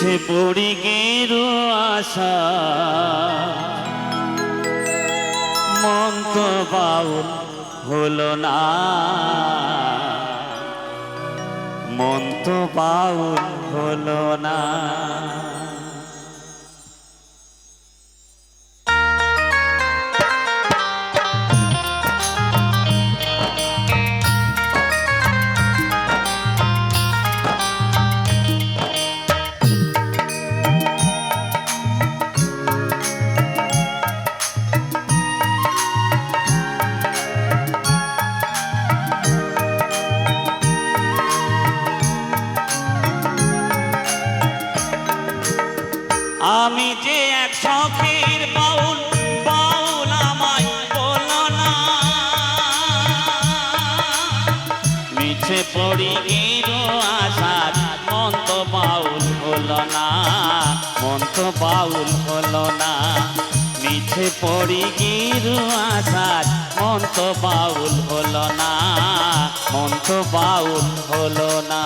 মিছে পড়ি গেরো আশা মন তো বাউল হলো না, মন তো বাউল হলো না। আমি যে এক শখের বাউল, বাউল আমায় বলো না, মিছে পড়ি গেরো আশার মন তো বাউল হলো না, মন তো বাউল হলো না। মিছে পড়ি গেরো আশার মন তো বাউল হলো না, মন তো বাউল হলো না।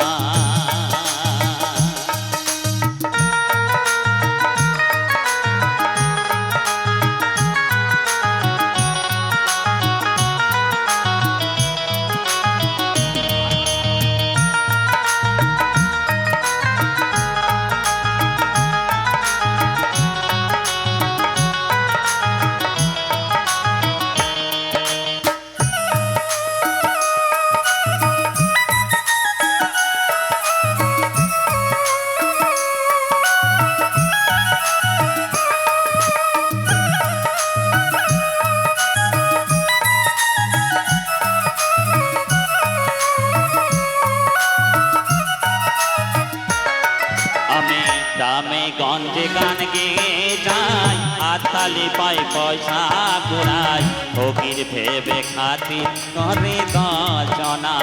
গ্রামে গঞ্জে গান গেয়ে যাই, হাততালি পাই পয়সা কুড়াই, ফকির ভেবে খাতির করে দশজনা।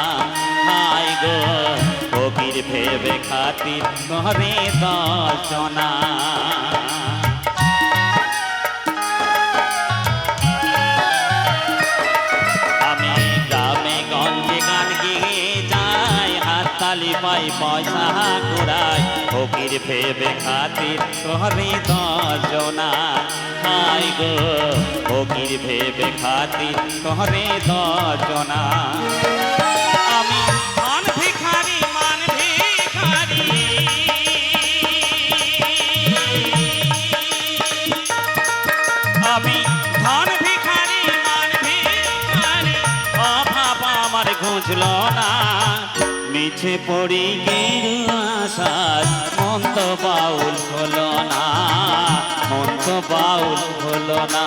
হায় গো ফকির ভেবে খাতির করে দশজনা। আমি গ্রামে গঞ্জে গান গেয়ে যাই, হাততালি পাই পয়সা কুড়াই, ফকির ভেবে খাতির করে দশজনা। হায় গো ফকির ভেবে খাতির করে দশজনা। আমি মান ভিখারি, মান ভিখারি, আমি ধন ভিখারি, মান ভিখারি, অভাব আমার ঘুচলো না। মিছে পড়ি গেরো আশার মন তো বাউল হলো না, মন তো বাউল হলো না।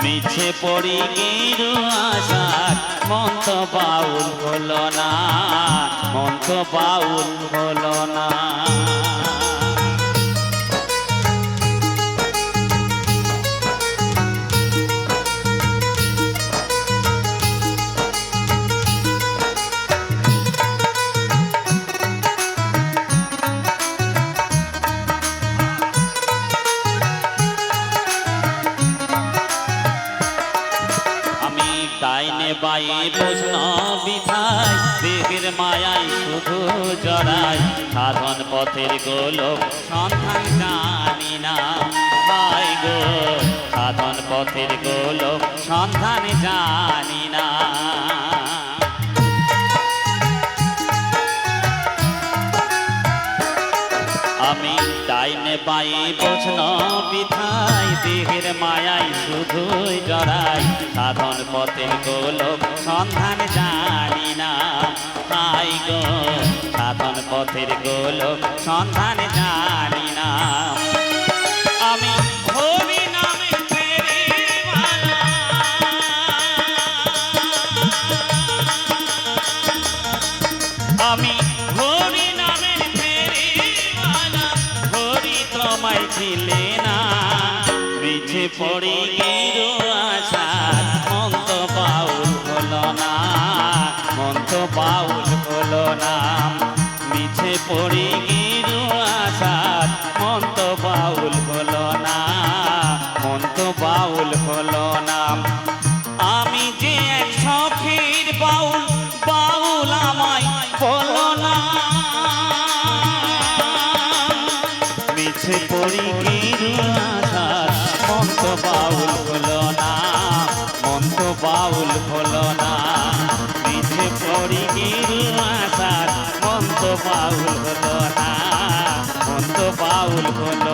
মিছে পড়ি গেরো আশার মন তো বাউল হলো না, মন তো বাউল হলো না। ডাইনে বায়ে প্রশ্ন বিধায়, দেহের মায়াই শুধু জড়াই, সাধন পথের গোলক সন্ধান জানি না। হায় গো সাধন পথের গোলক সন্ধান জানি না। আমি ডাইনে বায়ে প্রশ্ন বিধাই, দেহের মায়াই শুধুই জড়াই, সাধন পথের গোলক সন্ধান জানি না। হায় গো সাধন পথের গোলক সন্ধান জানি না। আমি হরি নামে ফেরিওয়ালা, আমি হরি নামের ফেরিওয়ালা, হরি তোমায় ছিলে না। মিছে পড়ি গেরো আশার মন তো বাউল হলো না, মন তো বাউল হলো না। মিছে পড়ি গেরো আশার মন তো বাউল হলো না, মন তো বাউল হলো না। আমি যে এক শখের বাউল, বাউল আমায় বলো না। পড়ি গিরু আশার মন তো বাউল হলো না, মন তো বাউল হলো না। মিছে পড়ি গিরু আশার মন তো বাউল হলো না, মন তো বাউল হলো